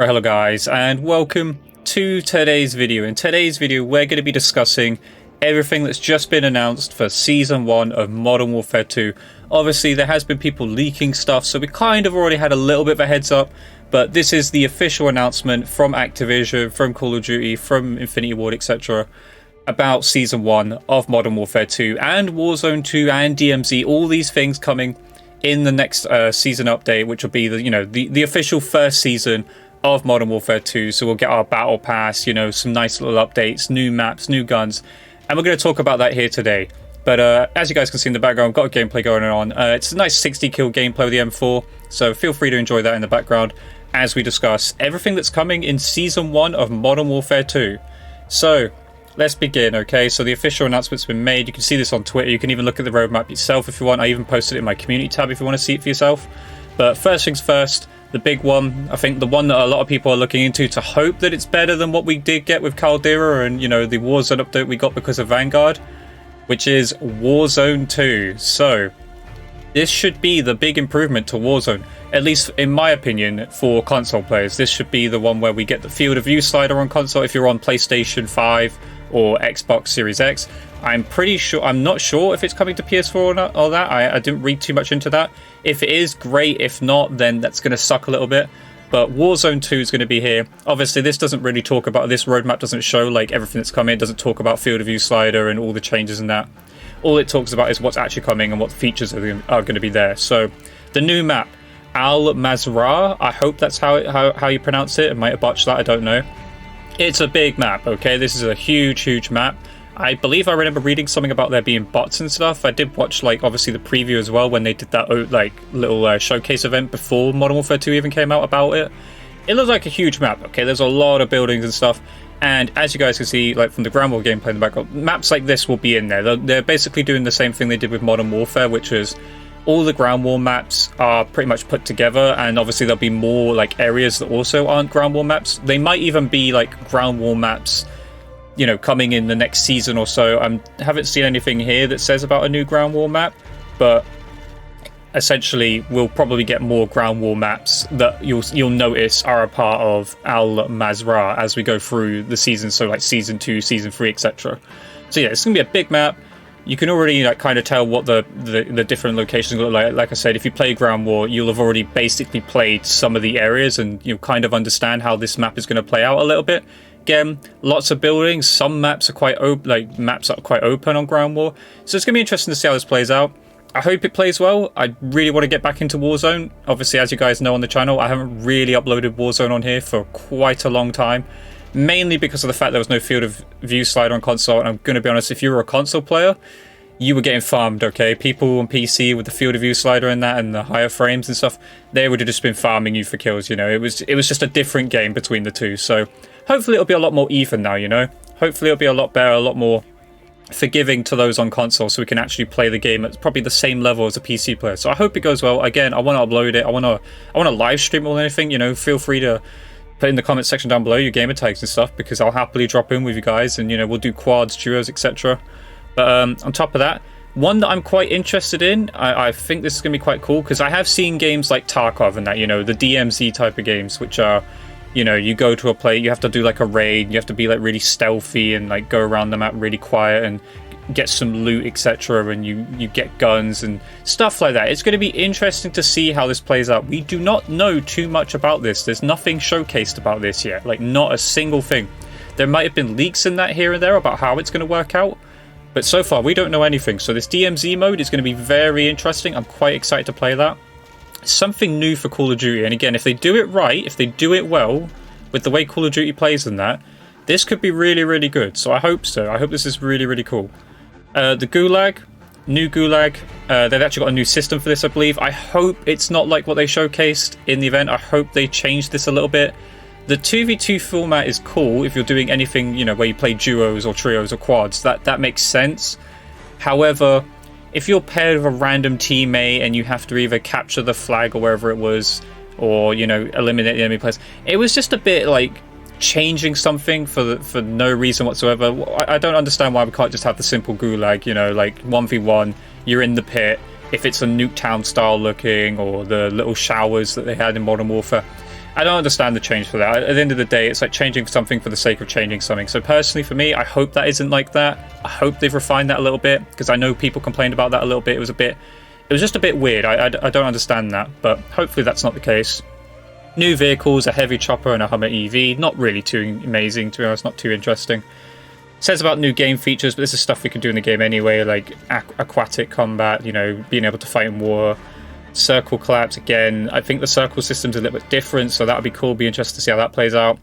Hello guys, and welcome to today's video. In today's video we're going to be discussing everything that's just been announced for Season 1 of Modern Warfare 2. Obviously there has been people leaking stuff, so we kind of already had a little bit of a heads up, but this is the official announcement from Activision, from Call of Duty, from Infinity Ward, etc. about Season 1 of Modern Warfare 2 and Warzone 2 and DMZ, all these things coming in the next season update, which will be the official first season of Modern Warfare 2. So we'll get our battle pass, some nice little updates, new maps, new guns, and we're going to talk about that here today. But as you guys can see in the background, I've got a gameplay going on. It's a nice 60 kill gameplay with the M4, so feel free to enjoy that in the background as we discuss everything that's coming in Season 1 of Modern Warfare 2. So let's begin, okay? So the official announcement's been made. You can see this on Twitter. You can even look at the roadmap yourself if you want. I even posted it in my community tab if you want to see it for yourself. But first things first, the big one, I think the one that a lot of people are looking into to hope that it's better than what we did get with Caldera and, the Warzone update we got because of Vanguard, which is Warzone 2. So this should be the big improvement to Warzone, at least in my opinion, for console players. This should be the one where we get the field of view slider on console if you're on PlayStation 5 or Xbox Series X. I'm not sure if it's coming to PS4 or not, or that. I didn't read too much into that. If it is, great. If not, then that's going to suck a little bit. But Warzone 2 is going to be here. Obviously, this doesn't really talk about, this roadmap doesn't show like everything that's coming. It doesn't talk about field of view slider and all the changes in that. All it talks about is what's actually coming and what features are going to be there. So the new map, Al Mazrah, I hope that's how you pronounce it. I might have botched that, I don't know. It's a big map, okay? This is a huge map. I believe I remember reading something about there being bots and stuff. I did watch, obviously the preview as well when they did that, little showcase event before Modern Warfare 2 even came out about it. It looks like a huge map, okay? There's a lot of buildings and stuff. And as you guys can see, from the ground war gameplay in the background, maps like this will be in there. They're basically doing the same thing they did with Modern Warfare, which is all the ground war maps are pretty much put together, and obviously there'll be more areas that also aren't ground war maps. They might even be ground war maps, coming in the next season or so. I haven't seen anything here that says about a new ground war map, but essentially we'll probably get more ground war maps that you'll notice are a part of Al Mazrah as we go through the season, so Season 2, Season 3, etc. So yeah, it's going to be a big map. You can already kind of tell what the different locations look like. Like I said, if you play Ground War, you'll have already basically played some of the areas and you kind of understand how this map is going to play out a little bit. Again, lots of buildings. Some maps are quite open, maps are quite open on Ground War. So it's going to be interesting to see how this plays out. I hope it plays well. I really want to get back into Warzone. Obviously, as you guys know on the channel, I haven't really uploaded Warzone on here for quite a long time. Mainly because of the fact there was no field of view slider on console, and I'm going to be honest, if you were a console player, you were getting farmed, okay? People on PC with the field of view slider and that, and the higher frames and stuff, they would have just been farming you for kills, It was just a different game between the two, so hopefully it'll be a lot more even now, Hopefully it'll be a lot better, a lot more forgiving to those on console, so we can actually play the game at probably the same level as a PC player. So I hope it goes well. Again, I want to upload it, I want to live stream or anything, Feel free to put in the comment section down below your gamer tags and stuff, because I'll happily drop in with you guys and we'll do quads, duos, etc. But on top of that, one that I'm quite interested in, I think this is going to be quite cool, because I have seen games like Tarkov and that, the DMZ type of games, which are, you go to a place, you have to do a raid, you have to be really stealthy and go around the map really quiet and get some loot, etc., and you get guns and stuff like that. It's going to be interesting to see how this plays out. We do not know too much about this. There's nothing showcased about this yet, not a single thing. There might have been leaks in that here and there about how it's going to work out, but so far we don't know anything. So this DMZ mode is going to be very interesting. I'm quite excited to play that. Something new for Call of Duty, and again, if they do it right, if they do it well with the way Call of Duty plays and that, this could be really good. So I hope so. I hope this is really cool. The Gulag, new Gulag, they've actually got a new system for this, I believe. I hope it's not like what they showcased in the event. I hope they changed this a little bit. The 2v2 format is cool if you're doing anything, where you play duos or trios or quads. That makes sense. However, if you're paired with a random teammate and you have to either capture the flag or wherever it was, or, eliminate the enemy players, it was just a bit changing something for no reason whatsoever. I don't understand why we can't just have the simple Gulag, 1v1, you're in the pit. If it's a Nuketown style looking, or the little showers that they had in Modern Warfare, I don't understand the change for that. At the end of the day, it's like changing something for the sake of changing something. So personally for me, I hope that isn't like that. I hope they've refined that a little bit, because I know people complained about that a little bit. It was just a bit weird. I don't understand that, but hopefully that's not the case. New vehicles, a heavy chopper and a Hummer EV. Not really too amazing, to be honest, not too interesting. Says about new game features, but this is stuff we can do in the game anyway, like aquatic combat, you know, being able to fight in war. Circle collapse again. I think the circle system's a little bit different, so that would be cool. Be interested to see how that plays out.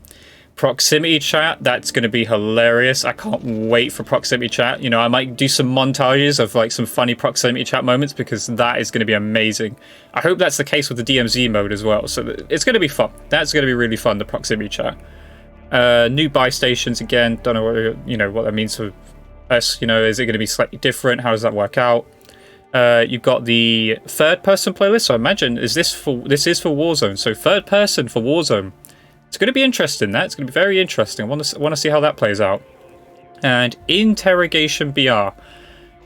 Proximity chat, that's going to be hilarious. I can't wait for proximity chat. You know, I might do some montages of like some funny proximity chat moments, because that is going to be amazing. I hope that's the case with the DMZ mode as well. So it's going to be fun. That's going to be really fun, the proximity chat. New buy stations again. Don't know what that means for us. You know, is it going to be slightly different? How does that work out? You've got the third person playlist, so I imagine this is for Warzone, so third person for Warzone. It's going to be interesting. It's going to be very interesting. I want to see how that plays out. And interrogation BR,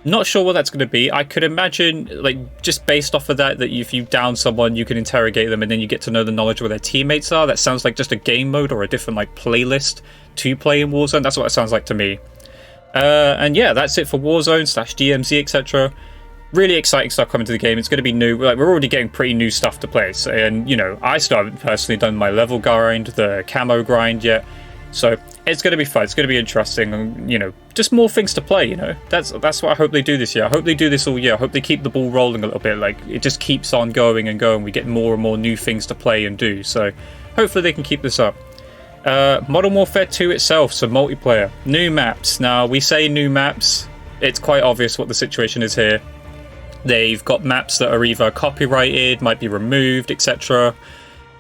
not sure what that's going to be. I could imagine, like, just based off of that if you down someone, you can interrogate them and then you get to know the knowledge of where their teammates are. That sounds like just a game mode or a different like playlist to play in Warzone. That's what it sounds like to me. And yeah, that's it for Warzone / DMZ, etc. Really exciting stuff coming to the game. It's going to be new. Like, we're already getting pretty new stuff to play. So, and, you know, I still haven't personally done my level grind, the camo grind yet. So it's going to be fun. It's going to be interesting. And, you know, just more things to play, you know. That's what I hope they do this year. I hope they do this all year. I hope they keep the ball rolling a little bit. Like, it just keeps on going and going. We get more and more new things to play and do. So hopefully they can keep this up. Modern Warfare 2 itself, so multiplayer. New maps. Now, we say new maps. It's quite obvious what the situation is here. They've got maps that are either copyrighted, might be removed, etc.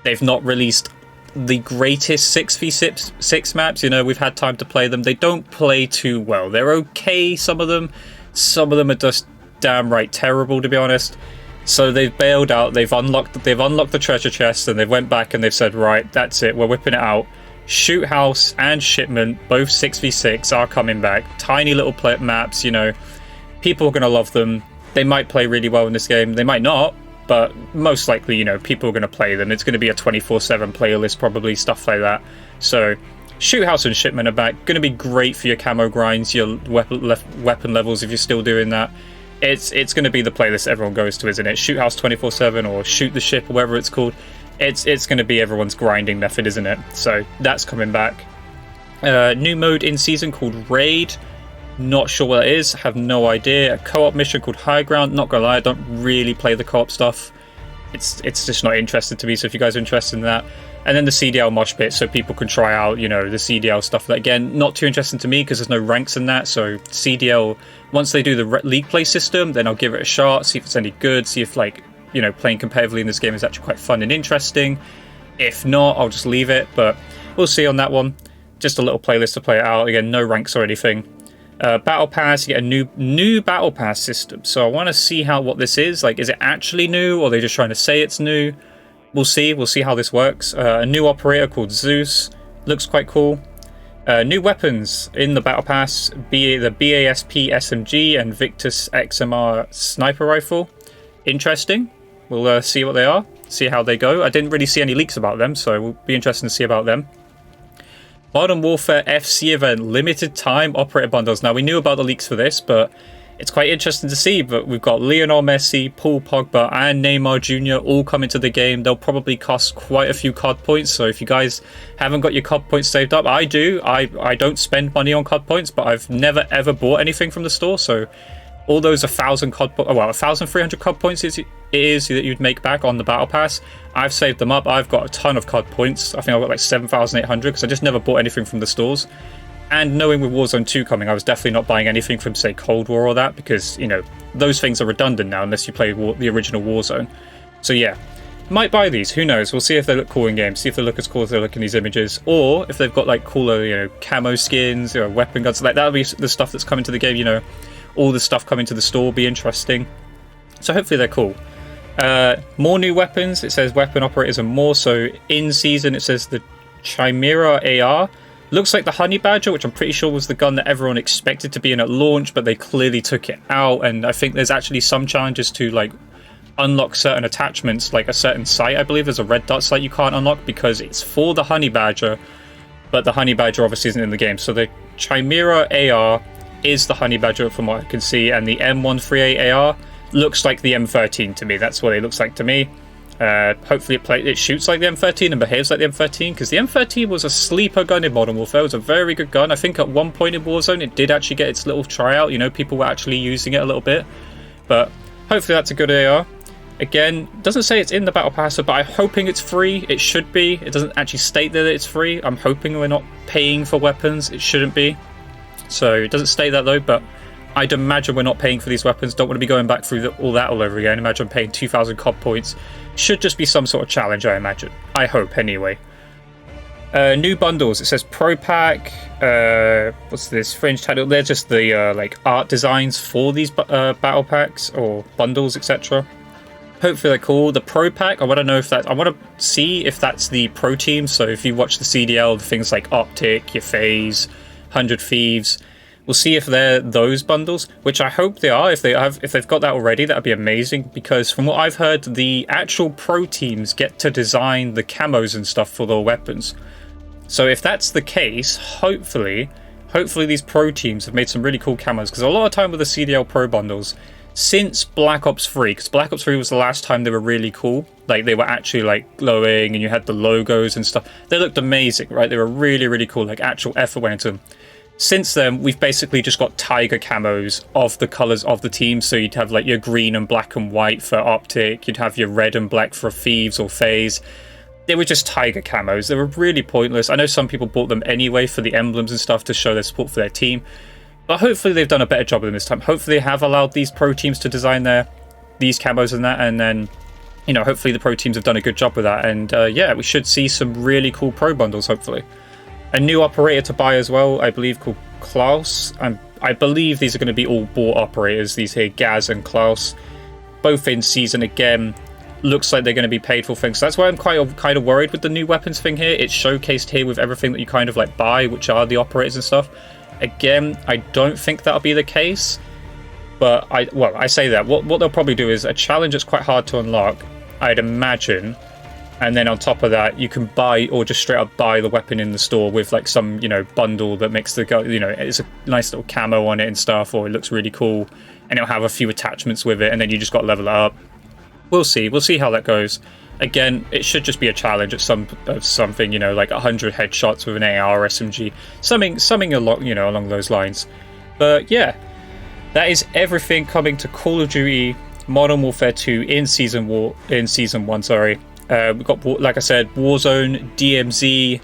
They've not released the greatest 6v6 maps. You know, we've had time to play them. They don't play too well. They're okay, some of them. Some of them are just damn right terrible, to be honest. So they've bailed out. They've unlocked the treasure chest, and they've went back and they've said, right, that's it. We're whipping it out. Shoot House and Shipment, both 6v6, are coming back. Tiny little maps, you know. People are going to love them. They might play really well in this game. They might not, but most likely, you know, people are going to play them. It's going to be a 24/7 playlist, probably, stuff like that. So, Shoot House and Shipment are back. Going to be great for your camo grinds, your weapon levels if you're still doing that. It's going to be the playlist everyone goes to, isn't it? Shoot House 24/7 or Shoot the Ship or whatever it's called. It's going to be everyone's grinding method, isn't it? So, that's coming back. New mode in season called Raid. Not sure what that is, have no idea. A co-op mission called High Ground. Not gonna lie, I don't really play the co-op stuff. It's just not interested to me, so if you guys are interested in that. And then the CDL mosh pit, so people can try out, you know, the CDL stuff. That, again, not too interesting to me because there's no ranks in that. So CDL, once they do the league play system, then I'll give it a shot, see if it's any good, see if, like, you know, playing competitively in this game is actually quite fun and interesting. If not, I'll just leave it, but we'll see on that one. Just a little playlist to play it out. Again, no ranks or anything. Battle Pass, you get a new Battle Pass system. So I want to see what this is. Like, is it actually new, or are they just trying to say it's new? We'll see. We'll see how this works. A new operator called Zeus. Looks quite cool. New weapons in the Battle Pass. The BASP SMG and Victus XMR Sniper Rifle. Interesting. We'll see what they are. See how they go. I didn't really see any leaks about them, so we'll be interested to see about them. Modern Warfare FC event, limited time operator bundles. Now, we knew about the leaks for this, but it's quite interesting to see. But we've got Lionel Messi, Paul Pogba, and Neymar Jr. all coming to the game. They'll probably cost quite a few COD points. So if you guys haven't got your COD points saved up, I do. I don't spend money on COD points, but I've never ever bought anything from the store. So all those 1,300 COD points it is that you'd make back on the Battle Pass. I've saved them up. I've got a ton of COD points. I think I've got like 7,800 because I just never bought anything from the stores. And knowing with Warzone 2 coming, I was definitely not buying anything from, say, Cold War or that, because, you know, those things are redundant now unless you play the original Warzone. So yeah, might buy these. Who knows? We'll see if they look cool in game. See if they look as cool as they look in these images, or if they've got like cooler, you know, camo skins or weapon guns. Like, that'll be the stuff that's coming to the game. You know, all the stuff coming to the store will be interesting. So hopefully they're cool. More new weapons. It says weapon operators and more. So in season, it says the Chimera AR. Looks like the Honey Badger, which I'm pretty sure was the gun that everyone expected to be in at launch, but they clearly took it out. And I think there's actually some challenges to like unlock certain attachments, like a certain sight. I believe there's a red dot sight you can't unlock because it's for the Honey Badger, but the Honey Badger obviously isn't in the game. So the Chimera AR is the Honey Badger from what I can see, and the M138 AR looks like the M13 to me. That's what it looks like to me. Hopefully it shoots like the M13 and behaves like the M13, because the M13 was a sleeper gun in Modern Warfare. It was a very good gun. I think at one point in Warzone it did actually get its little tryout, you know, people were actually using it a little bit, but hopefully that's a good AR. Again, doesn't say it's in the Battle Pass, but I'm hoping it's free. It should be. It doesn't actually state there that it's free. I'm hoping we're not paying for weapons. It shouldn't be. So it doesn't state that though, but I'd imagine we're not paying for these weapons. Don't want to be going back through all that all over again. Imagine paying 2,000 COD points. Should just be some sort of challenge, I imagine. I hope, anyway. New bundles. It says Pro Pack. What's this? Fringe title. They're just the like art designs for these battle packs or bundles, etc. Hopefully they're cool. The Pro Pack, I want to know if that. I want to see if that's the Pro Team. So if you watch the CDL, things like Optic, your Phase, 100 Thieves, we'll see if they're those bundles, which I hope they are. If they've got that already, that'd be amazing. Because from what I've heard, the actual Pro Teams get to design the camos and stuff for their weapons. So if that's the case, hopefully these Pro Teams have made some really cool camos. Because a lot of time with the CDL Pro bundles, since Black Ops 3, because Black Ops 3 was the last time they were really cool, like they were actually like glowing and you had the logos and stuff, they looked amazing, right? They were really, really cool, like actual effort went into them. Since then, we've basically just got tiger camos of the colors of the team. So you'd have like your green and black and white for Optic, you'd have your red and black for Thieves or Phase. They were just tiger camos. They were really pointless. I know some people bought them anyway for the emblems and stuff to show their support for their team. But hopefully they've done a better job of them this time. Hopefully they have allowed these Pro Teams to design these camos and that, and then, you know, hopefully the Pro Teams have done a good job with that. And yeah, we should see some really cool Pro bundles, hopefully. A new operator to buy as well, I believe, called Klaus. I believe these are going to be all bought operators, these here, Gaz and Klaus. Both in season again. Looks like they're going to be paid for things. So that's why I'm kind of worried with the new weapons thing here. It's showcased here with everything that you kind of like buy, which are the operators and stuff. Again, I don't think that'll be the case, but I say that. What they'll probably do is a challenge that's quite hard to unlock, I'd imagine, and then on top of that, you can buy or just straight up buy the weapon in the store with like some, you know, bundle that makes the, you know, it's a nice little camo on it and stuff, or it looks really cool, and it'll have a few attachments with it, and then you just got to level it up. We'll see how that goes. Again, it should just be a challenge at something, you know, like 100 headshots with an AR or SMG, something along, you know, along those lines. But yeah, that is everything coming to Call of Duty Modern Warfare 2 in season 1. Sorry, we've got, like I said, Warzone, DMZ,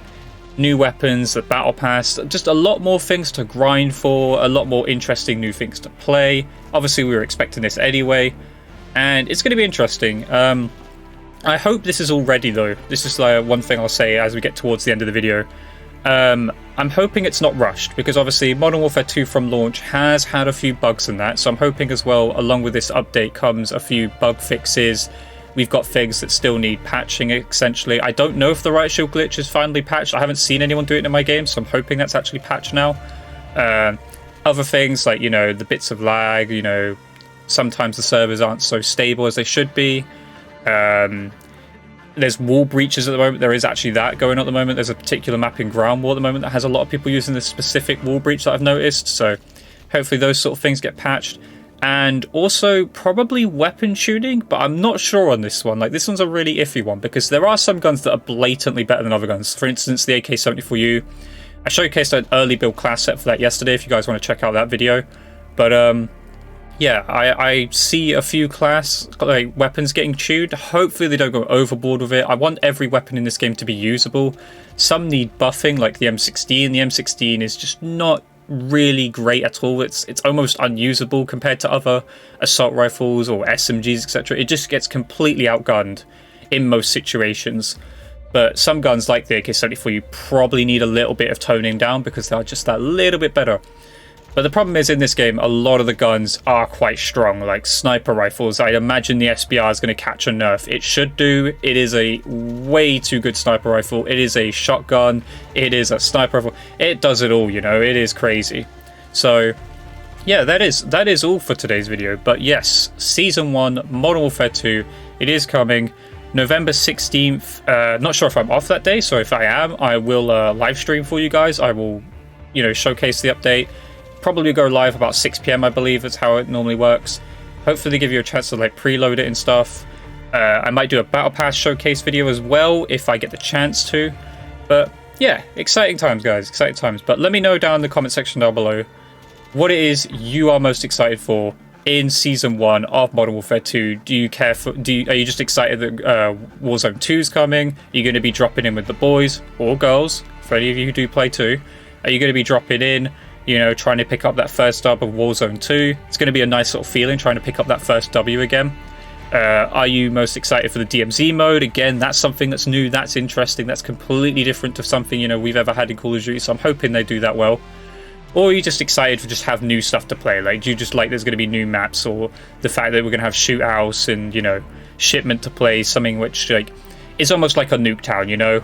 new weapons, the Battle Pass, just a lot more things to grind for, a lot more interesting new things to play. Obviously, we were expecting this anyway, and it's going to be interesting. I hope this is all ready though. This is like one thing I'll say as we get towards the end of the video. I'm hoping it's not rushed, because obviously Modern Warfare 2 from launch has had a few bugs in that, so I'm hoping as well, along with this update comes a few bug fixes. We've got things that still need patching, essentially. I don't know if the right shield glitch is finally patched. I haven't seen anyone do it in my game, so I'm hoping that's actually patched now. Other things like, you know, the bits of lag, you know, sometimes the servers aren't so stable as they should be. There's wall breaches at the moment. There is actually that going on at the moment. There's a particular map in Ground War at the moment that has a lot of people using this specific wall breach that I've noticed. So hopefully those sort of things get patched. And also probably weapon shooting, but I'm not sure on this one. Like, this one's a really iffy one, because there are some guns that are blatantly better than other guns. For instance, the AK-74U. I showcased an early build class set for that yesterday if you guys want to check out that video. But yeah, I see a few class like weapons getting chewed. Hopefully they don't go overboard with it. I want every weapon in this game to be usable. Some need buffing, like the M16. The M16 is just not really great at all. It's almost unusable compared to other assault rifles or SMGs, etc. It just gets completely outgunned in most situations. But some guns like the AK-74, you probably need a little bit of toning down, because they're just that little bit better. But the problem is, in this game, a lot of the guns are quite strong, like sniper rifles. I imagine the SBR is going to catch a nerf. It should do. It is a way too good sniper rifle. It is a shotgun. It is a sniper rifle. It does it all, you know. It is crazy. So, yeah, that is all for today's video. But yes, Season 1, Modern Warfare 2, it is coming. November 16th, not sure if I'm off that day, so if I am, I will live stream for you guys. I will, you know, showcase the update. Probably go live about 6 PM, I believe. That's how it normally works. Hopefully they give you a chance to like preload it and stuff. I might do a Battle Pass showcase video as well if I get the chance to. But yeah, exciting times, guys, exciting times. But let me know down in the comment section down below what it is you are most excited for in Season 1 of Modern Warfare 2. Do you care for, are you just excited that Warzone 2 is coming? Are you going to be dropping in with the boys or girls, for any of you who do play 2? Are you going to be dropping in, you know, trying to pick up that first dub of Warzone 2? It's going to be a nice sort of feeling, trying to pick up that first W again. Are you most excited for the DMZ mode? Again, that's something that's new, that's interesting, that's completely different to something, you know, we've ever had in Call of Duty, so I'm hoping they do that well. Or are you just excited to just have new stuff to play? Like, do you just like there's going to be new maps, or the fact that we're going to have shootouts and, you know, shipment to play, something which, like, is almost like a nuke town, you know,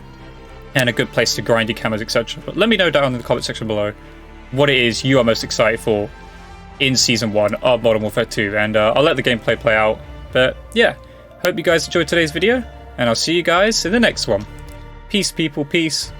and a good place to grind your camos, etc. But let me know down in the comment section below what it is you are most excited for in Season 1 of Modern Warfare 2, and I'll let the gameplay play out. But yeah, hope you guys enjoyed today's video, and I'll see you guys in the next one. Peace, people, peace.